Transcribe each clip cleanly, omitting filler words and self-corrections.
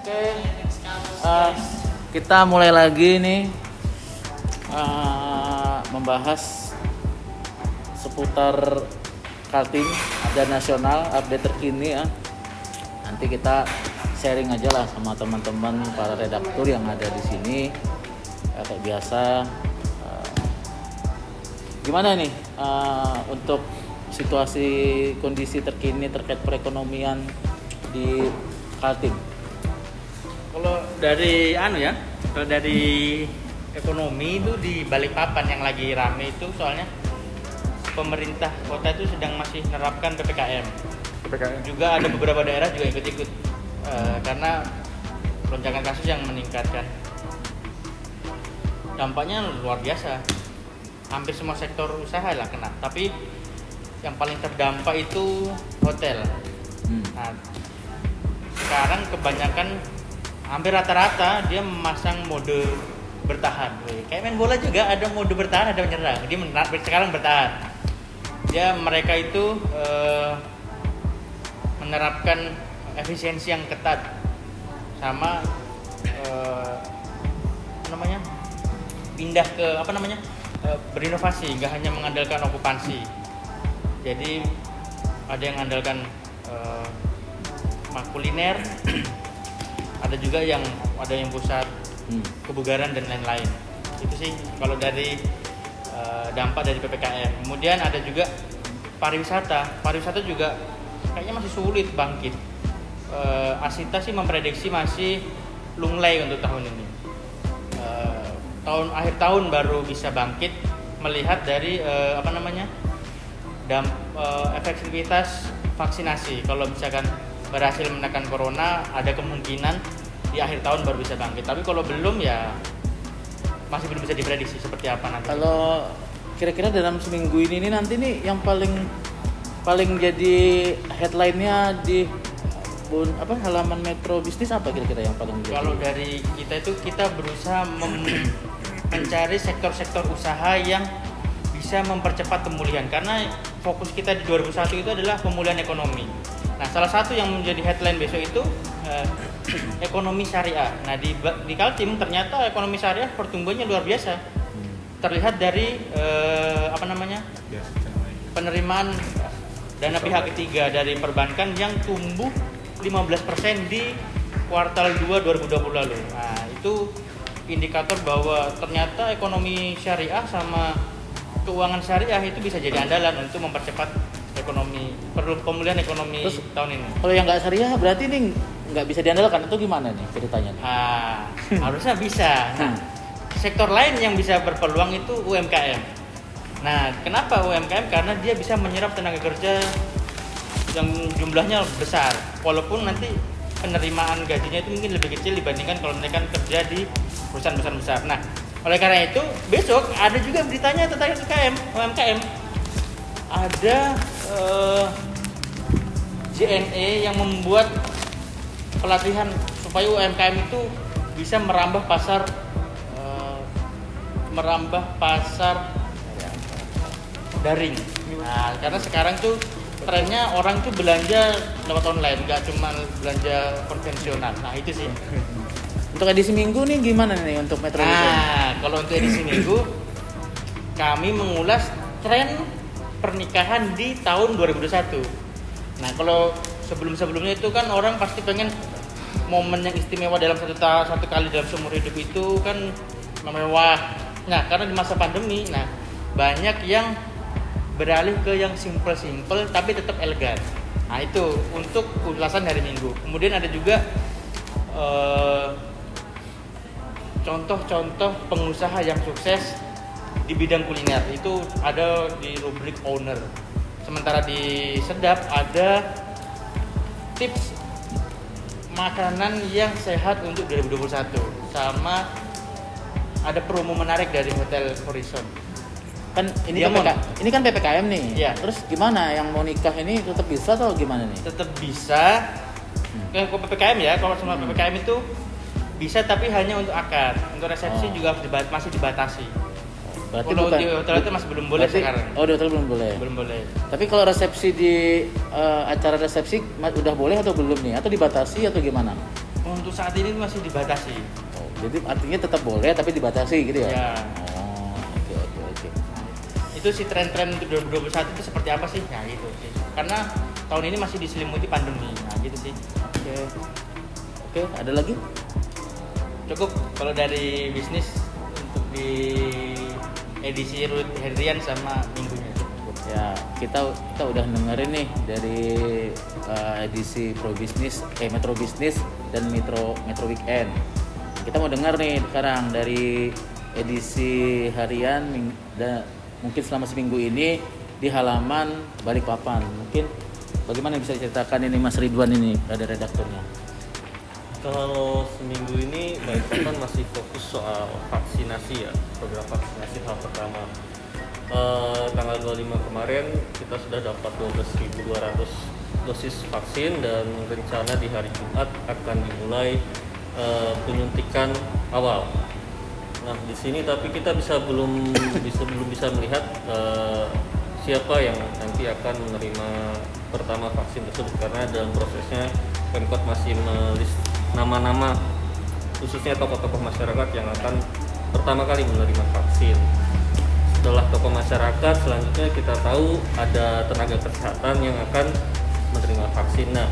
Oke, kita mulai lagi nih membahas seputar Kaltim ada nasional update terkini ya. Nanti kita sharing aja lah sama teman-teman para redaktur yang ada di sini. Ya, kayak biasa. Gimana nih untuk situasi kondisi terkini terkait perekonomian di Kaltim? Kalau dari ekonomi itu di Balikpapan yang lagi rame itu soalnya pemerintah kota itu sedang masih menerapkan PPKM. Juga ada beberapa daerah juga ikut-ikut karena lonjakan kasus yang meningkatkan. Dampaknya luar biasa. Hampir semua sektor usaha lah kena. Tapi yang paling terdampak itu hotel. Nah, sekarang kebanyakan hampir rata-rata dia memasang mode bertahan. Kayak main bola juga ada mode bertahan, ada menyerang. Dia sekarang bertahan. Mereka itu menerapkan efisiensi yang ketat sama pindah ke berinovasi, nggak hanya mengandalkan okupansi. Jadi ada yang mengandalkan kuliner, ada juga yang pusat kebugaran dan lain-lain. Itu sih kalau dari dampak dari PPKM. Kemudian ada juga pariwisata juga kayaknya masih sulit bangkit. Asita sih memprediksi masih lunglai untuk tahun ini. Akhir tahun baru bisa bangkit melihat dari efektivitas vaksinasi. Kalau misalkan berhasil menekan corona, ada kemungkinan di akhir tahun baru bisa bangkit. Tapi kalau belum ya masih belum bisa diprediksi seperti apa nanti. Kalau kira-kira dalam seminggu ini nanti nih yang paling jadi headline-nya di halaman Metro Bisnis apa kira-kira yang paling jadi? Kalau dari kita berusaha mencari sektor-sektor usaha yang bisa mempercepat pemulihan, karena fokus kita di 2001 itu adalah pemulihan ekonomi. Nah, salah satu yang menjadi headline besok itu ekonomi syariah. Nah, di Kaltim ternyata ekonomi syariah pertumbuhannya luar biasa. Terlihat dari penerimaan dana pihak ketiga dari perbankan yang tumbuh 15% di kuartal 2 2020 lalu. Nah, itu indikator bahwa ternyata ekonomi syariah sama keuangan syariah itu bisa jadi andalan untuk mempercepat pemulihan ekonomi. Terus, tahun ini. Kalau yang nggak syariah berarti ini nggak bisa diandalkan atau gimana nih ceritanya? Harusnya bisa. Nah, sektor lain yang bisa berpeluang itu UMKM. Nah, kenapa UMKM? Karena dia bisa menyerap tenaga kerja yang jumlahnya besar, walaupun nanti penerimaan gajinya itu mungkin lebih kecil dibandingkan kalau mereka kerja di perusahaan besar-besar. Nah, oleh karena itu besok ada juga beritanya tentang UMKM. Ada JNE yang membuat pelatihan supaya UMKM itu bisa merambah pasar daring. Nah, karena sekarang tuh trennya orang tuh belanja lewat online, nggak cuma belanja konvensional. Nah, itu sih. Untuk edisi minggu nih gimana nih untuk Metro Bisnis? Nah, kalau untuk edisi minggu kami mengulas tren pernikahan di tahun 2021. Nah, kalau sebelumnya itu kan orang pasti pengen momen yang istimewa dalam satu kali dalam seumur hidup itu kan mewah. Nah, karena di masa pandemi, banyak yang beralih ke yang simple tapi tetap elegan. Nah, itu untuk ulasan hari Minggu. Kemudian ada juga contoh-contoh pengusaha yang sukses di bidang kuliner. Itu ada di rubrik owner. Sementara di Sedap ada tips makanan yang sehat untuk 2021 sama ada promo menarik dari Hotel Horizon. Kan ini kan PPKM nih. Ya. Terus gimana yang mau nikah ini tetap bisa atau gimana nih? Tetap bisa. Kalau PPKM ya, kalau sama PPKM itu bisa tapi hanya untuk akad. Untuk resepsi juga masih dibatasi. Berarti kalau di hotel itu masih belum boleh sekarang. Oh, di hotel belum boleh. Belum boleh. Tapi kalau resepsi di acara resepsi udah boleh atau belum nih? Atau dibatasi atau gimana? Untuk saat ini masih dibatasi. Oh, jadi artinya tetap boleh tapi dibatasi gitu ya? Ya. Oh, oke. Itu si tren-tren untuk 2021 itu seperti apa sih? Nah gitu sih. Karena tahun ini masih diselimuti pandemi. Nah gitu sih. Oke, ada lagi? Cukup kalau dari bisnis untuk di edisi Ruth Herian sama minggunya. Ya, kita udah dengerin nih dari edisi Metro Bisnis dan Metro Weekend. Kita mau dengar nih sekarang dari edisi harian dan mungkin selama seminggu ini di halaman Balikpapan. Mungkin bagaimana bisa diceritakan ini Mas Ridwan ini, ada redakturnya? Kalau seminggu ini Balikpapan masih fokus soal vaksinasi ya, program vaksinasi tahap pertama. Tanggal 25 kemarin kita sudah dapat 12.200 dosis vaksin dan rencana di hari Jumat akan dimulai penyuntikan awal. Nah di sini tapi kita belum bisa melihat siapa yang nanti akan menerima pertama vaksin tersebut karena dalam prosesnya Pemkot masih melis nama-nama khususnya tokoh-tokoh masyarakat yang akan pertama kali menerima vaksin. Setelah tokoh masyarakat, selanjutnya kita tahu ada tenaga kesehatan yang akan menerima vaksin. Nah,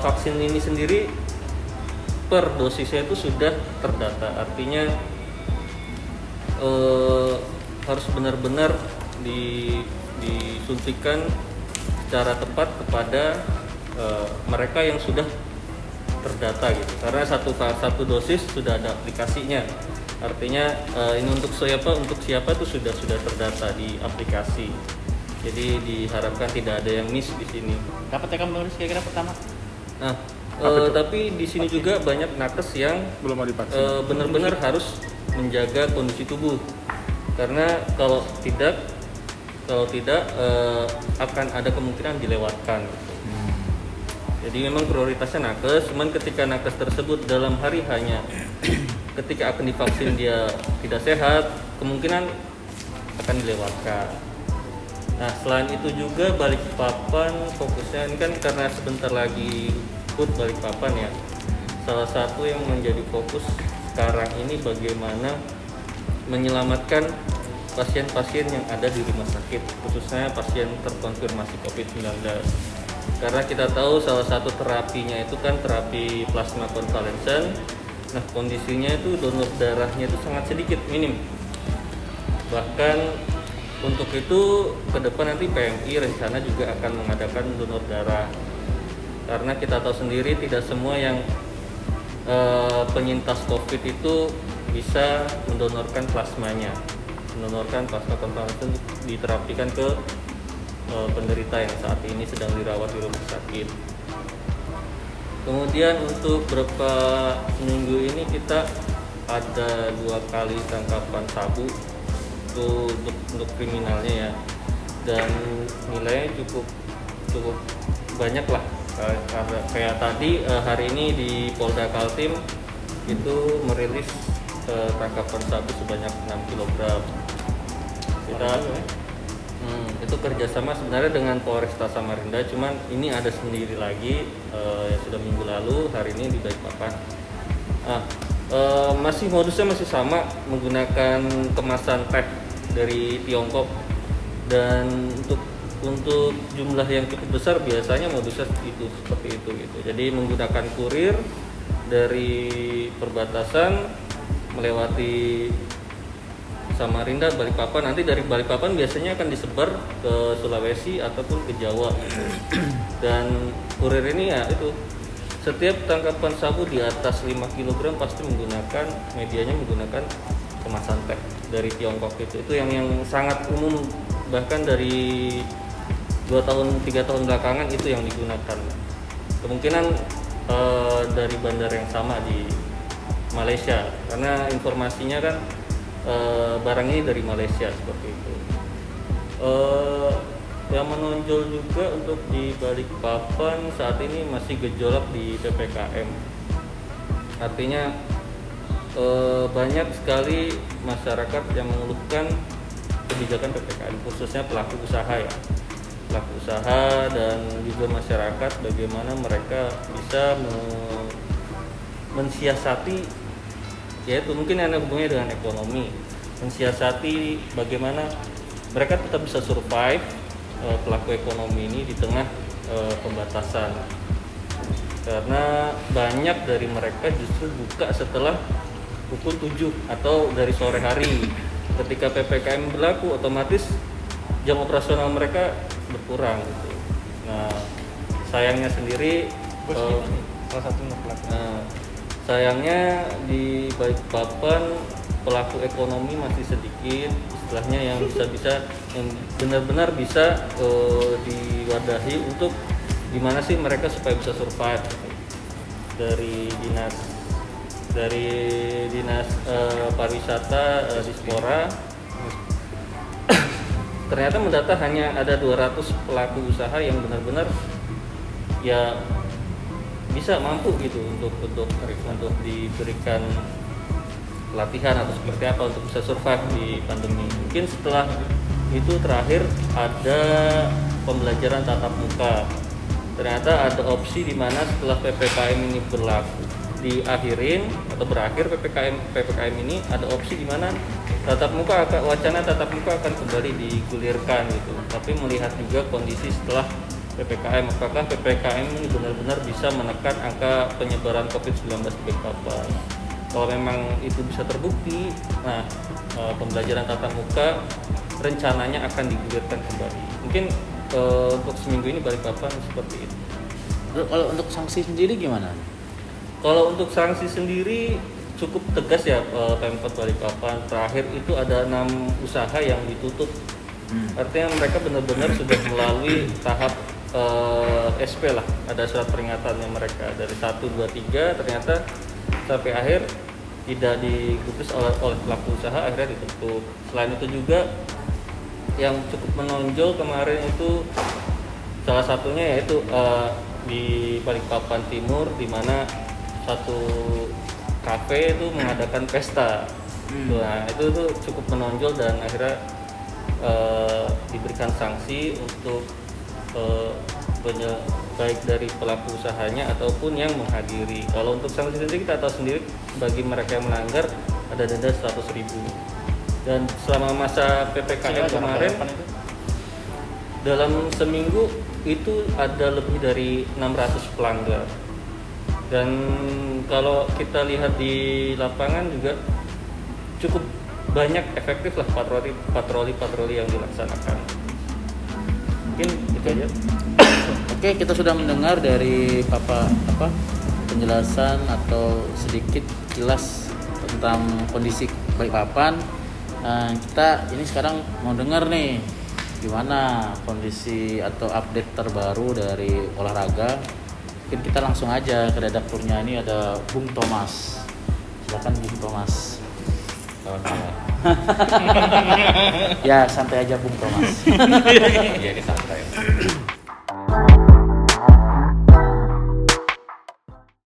vaksin ini sendiri per dosisnya itu sudah terdata, artinya harus benar-benar disuntikan secara tepat kepada mereka yang sudah terdata gitu. Karena satu dosis sudah ada aplikasinya. Artinya ini untuk siapa itu sudah terdata di aplikasi. Jadi diharapkan tidak ada yang miss di sini. Dapat ya kamu nulis kira-kira pertama? Nah, tapi di sini juga banyak nakes yang belum mau divaksin. Benar-benar harus menjaga kondisi tubuh. Karena kalau tidak akan ada kemungkinan dilewatkan. Jadi memang prioritasnya nakes. Cuman ketika nakes tersebut dalam hari hanya ketika akan divaksin dia tidak sehat, kemungkinan akan dilewatkan. Nah, selain itu juga Balikpapan fokusnya ini kan karena sebentar lagi HUT Balikpapan ya. Salah satu yang menjadi fokus sekarang ini bagaimana menyelamatkan pasien-pasien yang ada di rumah sakit, khususnya pasien terkonfirmasi COVID-19. Karena kita tahu salah satu terapinya itu kan terapi plasma konvalesen. Nah, kondisinya itu donor darahnya itu sangat sedikit, minim. Bahkan untuk itu ke depan nanti PMI rencana juga akan mengadakan donor darah. Karena kita tahu sendiri tidak semua yang penyintas COVID itu bisa mendonorkan plasmanya. Mendonorkan plasma konvalesen diterapikan ke penderita yang saat ini sedang dirawat di rumah sakit. Kemudian untuk beberapa minggu ini kita ada 2 kali tangkapan sabu untuk kriminalnya ya, dan nilainya cukup banyak lah. Kayak tadi hari ini di Polda Kaltim itu merilis tangkapan sabu sebanyak 6 kg. Itu kerjasama sebenarnya dengan Polresta Samarinda, cuman ini ada sendiri lagi yang sudah minggu lalu, hari ini di Balikpapan. Modusnya masih sama, menggunakan kemasan teh dari Tiongkok, dan untuk jumlah yang cukup besar biasanya modusnya seperti itu gitu. Jadi menggunakan kurir dari perbatasan melewati Samarinda, Balikpapan, nanti dari Balikpapan biasanya akan disebar ke Sulawesi ataupun ke Jawa gitu. Dan kurir ini ya itu setiap tangkapan sabu di atas 5 kg pasti medianya menggunakan kemasan teh dari Tiongkok itu yang sangat umum, bahkan dari 2-3 tahun belakangan itu yang digunakan. Kemungkinan dari bandar yang sama di Malaysia, karena informasinya kan barang ini dari Malaysia seperti itu. Yang menonjol juga untuk di Balikpapan saat ini masih gejolak di PPKM. Artinya banyak sekali masyarakat yang mengeluhkan kebijakan PPKM, khususnya pelaku usaha ya. Pelaku usaha dan juga masyarakat, bagaimana mereka bisa mensiasati, yaitu mungkin yang ada hubungannya dengan ekonomi, mensiasati bagaimana mereka tetap bisa survive, pelaku ekonomi ini di tengah pembatasan. Karena banyak dari mereka justru buka setelah pukul 7 atau dari sore hari. Ketika PPKM berlaku, otomatis jam operasional mereka berkurang gitu. Nah, sayangnya sendiri salah satu pelaku. Sayangnya di Balikpapan pelaku ekonomi masih sedikit, istilahnya yang bisa yang benar-benar bisa diwadahi untuk gimana sih mereka supaya bisa survive dari dinas pariwisata Dispora. Ternyata mendata hanya ada 200 pelaku usaha yang benar-benar ya bisa mampu gitu untuk diberikan pelatihan atau seperti apa untuk bisa survive di pandemi. Mungkin setelah itu terakhir ada pembelajaran tatap muka. Ternyata ada opsi di mana setelah PPKM ini berlaku diakhirin atau berakhir PPKM ini, ada opsi di mana wacana tatap muka akan kembali digulirkan gitu. Tapi melihat juga kondisi setelah PPKM, apakah PPKM ini benar-benar bisa menekan angka penyebaran COVID-19 di Balikpapan. Kalau memang itu bisa terbukti, nah pembelajaran tatap muka rencananya akan digulirkan kembali. Mungkin untuk seminggu ini Balikpapan seperti itu. Kalau untuk sanksi sendiri gimana? Kalau untuk sanksi sendiri cukup tegas ya, Pemkot Balikpapan. Terakhir itu ada 6 usaha yang ditutup. Artinya mereka benar-benar sudah melalui tahap SP lah, ada surat peringatannya mereka dari 1, 2, 3, ternyata sampai akhir tidak digubris oleh pelaku usaha, akhirnya ditutup. Selain itu juga yang cukup menonjol kemarin itu salah satunya yaitu di Balikpapan Timur, di mana satu kafe itu mengadakan pesta. Nah, itu tuh cukup menonjol dan akhirnya diberikan sanksi untuk baik dari pelaku usahanya ataupun yang menghadiri. Kalau untuk sanksi sendiri kita tahu sendiri, bagi mereka yang melanggar ada denda 100.000. Dan selama masa PPKM kemarin dalam seminggu itu ada lebih dari 600 pelanggar. Dan kalau kita lihat di lapangan juga cukup banyak efektif lah patroli yang dilaksanakan. Mungkin itu aja. Oke, kita sudah mendengar dari penjelasan atau sedikit jelas tentang kondisi Balikpapan. Nah, kita ini sekarang mau dengar nih gimana kondisi atau update terbaru dari olahraga. Mungkin kita langsung aja ke redakturnya, ini ada Bung Thomas. Silakan Bung Thomas. Ya santai aja Bung Thomas. Iya, santai.